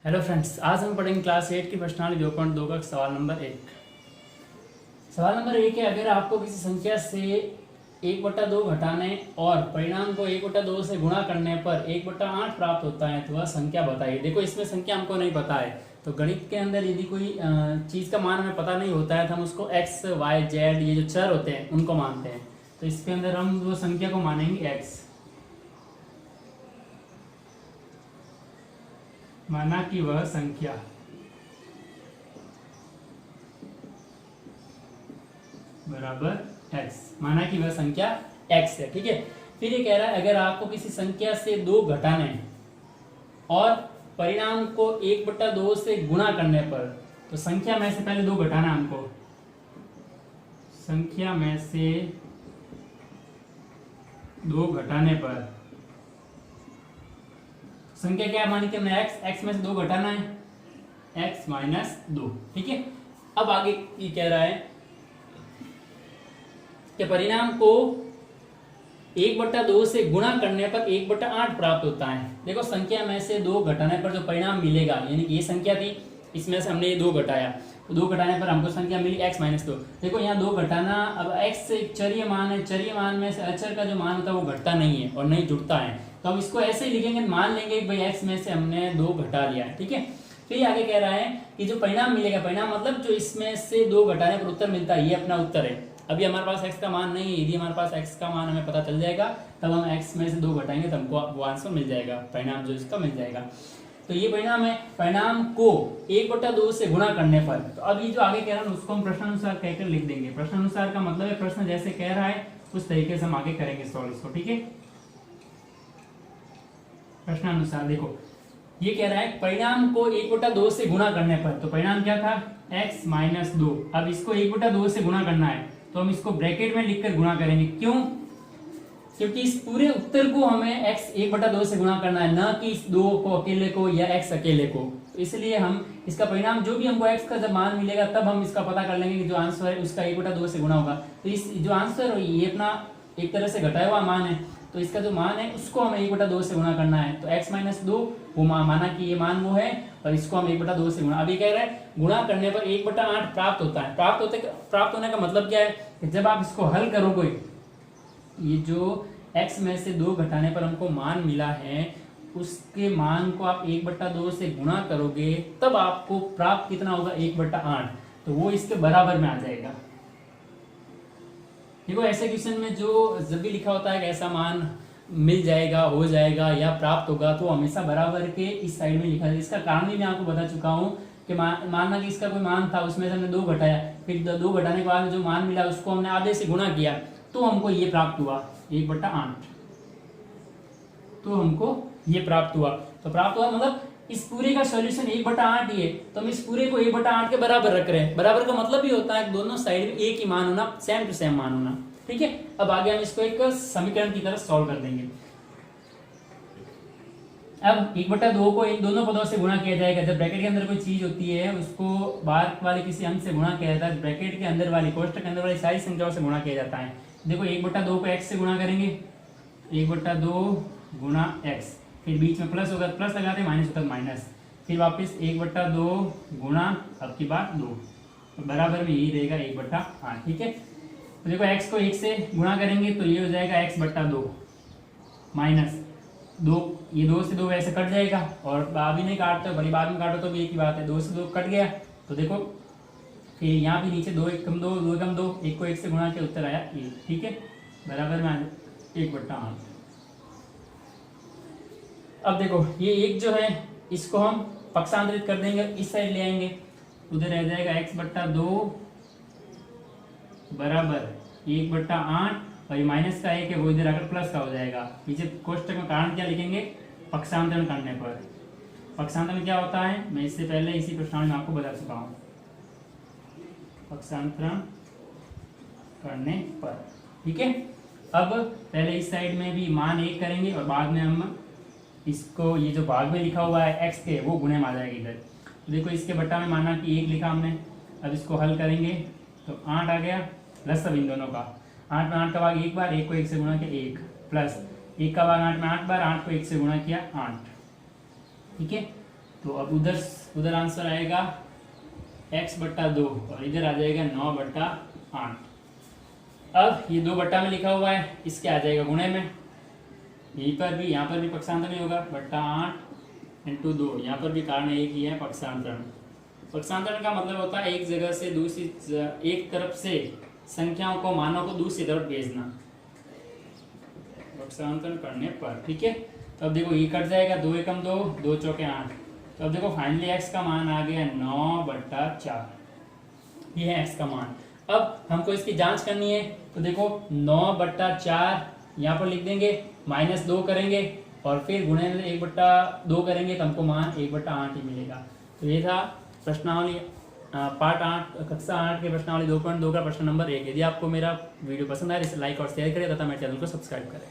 Hello friends, आज हम पढ़ेंगे क्लास 8 की प्रश्नावली 2.2 का सवाल नंबर 1। सवाल नंबर 1 है, अगर आपको किसी संख्या से 1/2 घटाने और परिणाम को 1/2 से गुणा करने पर 1/8 प्राप्त होता है तो वह संख्या बताइए। देखो, इसमें संख्या हमको नहीं पता है, तो गणित के अंदर यदि कोई चीज़ का मान हमें पता नहीं होता है तो हम उसको x, y, z ये जो चर होते हैं उनको मानते हैं। तो इसके अंदर हम वो संख्या को मानेंगे x, माना कि वह संख्या बराबर x, माना कि वह संख्या x है। ठीक है, फिर ये कह रहा है अगर आपको किसी संख्या से 2 घटाना है और परिणाम को 1/2 से गुणा करने पर, तो संख्या में से पहले 2 घटाना हमको, संख्या में से 2 घटाने पर संख्या क्या मानी कि हमने x में से 2 घटाना है x - 2। ठीक है, अब आगे ये कह रहा है कि परिणाम को 1/2 से गुणा करने पर 1/8 प्राप्त होता है। देखो, संख्या में से 2 घटाने पर जो परिणाम मिलेगा, यानी कि ये संख्या थी, इसमें से हमने ये 2 घटाया, तो 2 घटाने पर हमको संख्या मिली x - 2। देखो यहाँ 2 घटाना, अब x एक चरीय मान है, चरीय मान में से अचर का जो मान होता है वो घटता नहीं है और नहीं जुड़ता है, तो हम इसको ऐसे ही लिखेंगे, मान लेंगे कि भाई x में से हमने 2 घटा लिया है। ठीक है, फिर आगे कह रहा है कि जो परिणाम मिलेगा, परिणाम मतलब जो इसमें से 2 घटाने पर उत्तर मिलता है, ये अपना उत्तर है। अभी हमारे पास x का मान नहीं है, यदि हमारे पास x का मान हमें पता चल जाएगा तब हम x में से 2 घटाएंगे तो हमको वो आंसर मिल जाएगा, परिणाम जो इसका मिल जाएगा। तो ये परिणाम है, परिणाम को 1/2 से गुणा करने पर। तो अब ये जो आगे कह रहा है उसको हम प्रश्नानुसार कहकर लिख देंगे। प्रश्नानुसार का मतलब है प्रश्न जैसे कह रहा है उस तरीके से हम आगे करेंगे सॉल्व इसको। ठीक है, प्रश्नानुसार देखो ये कह रहा है परिणाम को 1/2 से गुणा करने पर, तो परिणाम क्या था x - 2। अब इसको 1/2 से गुणा करना है तो हम इसको ब्रैकेट में लिखकर गुणा करेंगे। क्यों? क्योंकि इस पूरे उत्तर को हमें x 1/2 से गुणा करना है, ना कि इस 2 को अकेले को या x अकेले को। तो इसलिए हम इसका परिणाम जो भी हमको x का जब मान मिलेगा तब हम इसका पता कर लेंगे कि जो आंसर है उसका 1/2 से गुणा होगा। तो इस जो आंसर है ये अपना एक तरह से घटाया हुआ मान है, तो इसका जो मान है उसको हमें 1/2 से गुणा करना है। तो x - 2 वो माना कि ये मान वो है और इसको हम 1/2 से गुणा। अभी कह रहा है गुणा करने पर 1/8 प्राप्त होता है। प्राप्त होने का मतलब क्या है कि जब आप इसको हल करोगे, ये जो x में से 2 घटाने पर हमको मान मिला है उसके मान को आप 1/2 से गुणा करोगे तब आपको प्राप्त कितना होगा 1/8, तो वो इसके बराबर में आ जाएगा। देखो, ऐसे क्वेश्चन में जो जब भी लिखा होता है कि ऐसा मान मिल जाएगा, हो जाएगा या प्राप्त होगा, तो हमेशा बराबर के इस साइड में लिखा है। इसका कारण भी मैं आपको बता चुका हूँ कि मानना कि इसका कोई मान था, उसमें से हमने 2 घटाया, फिर 2 घटाने के बाद जो मान मिला उसको हमने आधे से गुणा किया तो हमको ये प्राप्त हुआ 1/8, तो हमको ये प्राप्त हुआ। तो प्राप्त हुआ मतलब इस पूरे का सॉल्यूशन 1/8 ही है, तो हम इस पूरे को 1/8 के बराबर रख रहे हैं। बराबर का मतलब ही होता है दोनों साइड में एक ही मान होना, सेम टू सेम मान होना। ठीक है, अब आगे हम इसको एक समीकरण की तरह सॉल्व कर देंगे। अब 1/2 को इन दोनों पदों से गुणा किया जाएगा। जब ब्रैकेट के अंदर कोई चीज होती है उसको बाहर वाले किसी अंक से गुणा किया जाता है, ब्रैकेट के अंदर वाली, कोष्ठक के अंदर वाली सारी संख्याओं से गुणा किया जाता है। देखो, 1/2 को x से गुणा करेंगे, 1/2 गुणा x, फिर बीच में प्लस होगा प्लस लगाते हैं, माइनस होता है माइनस, फिर वापस 1/2 गुणा अब की बार 2, तो बराबर में यही रहेगा 1/8। ठीक है, तो देखो x को 1 से गुणा करेंगे तो ये हो जाएगा x/2 माइनस 2, ये 2 से 2 वैसे कट जाएगा, और अभी नहीं काटते भले बाद में काटो तो भी एक ही बात है, 2 से 2 कट गया। तो देखो फिर यहाँ भी नीचे 2 एकम 2, 2 एकम 2, 1 को 1 से गुणा के उत्तर आया 1। ठीक है, बराबर में 1/8। अब देखो ये 1 जो है इसको हम पक्षांतरित कर देंगे, इस साइड ले आएंगे, उधर रह जाएगा x/2 बराबर 1/8, और ये माइनस का 1 है वो इधर आकर प्लस का हो जाएगा। पीछे कोष्ठक में कारण क्या लिखेंगे, पक्षांतरण करने पर। पक्षांतरण क्या होता है मैं इससे पहले इसी प्रश्नावली में आपको बता चुका हूँ, पक्षांतरण करने पर। ठीक है, अब पहले इस साइड में भी मान 1 करेंगे और बाद में हम इसको ये जो भाग में लिखा हुआ है x के वो गुणे में आ जाएगा इधर। तो देखो इसके बट्टा में माना कि 1 लिखा हमने, अब इसको हल करेंगे तो 8 आ गया, प्लस सब इन दोनों का, 8 में 8 का भाग 1 बार, 1 को 1 से गुणा किया 1, प्लस 1 का भाग 8 में 8 बार, 8 को 1 से गुणा किया 8। ठीक है, तो अब उधर उधर आंसर आएगा x बट्टा 2 और इधर आ जाएगा 9 बट्टा 8। अब ये 2 बट्टा में लिखा हुआ है, इसके आ जाएगा गुणे में, यहीं पर भी यहाँ पर भी पक्षांतर नहीं होगा, बट्टा 8 इंटू 2, यहाँ पर भी कारण एक ही है पक्षांतरण। पक्षांतरण का मतलब होता है एक जगह से दूसरी, एक तरफ से संख्याओं को, मानों को दूसरी तरफ भेजना पक्षांतरण करने पर, ठीक है। तो अब देखो ये कट जाएगा, 2 एकम 2, 2 चौके 8। तो अब देखो फाइनली x का मान आ गया 9 बट्टा 4, ये है x का मान। अब हमको इसकी जांच करनी है, तो देखो 9 बट्टा 4 यहाँ पर लिख देंगे, -2 करेंगे और फिर गुणे में 1 बट्टा 2 करेंगे तो हमको मान 1 बट्टा 8 ही मिलेगा। तो ये था प्रश्नावली पार्ट 8 कक्षा 8 के प्रश्नावली 2.2 का प्रश्न नंबर 1। यदि आपको मेरा वीडियो पसंद आए तो इसे लाइक और शेयर करें तथा मेरे चैनल को सब्सक्राइब करें।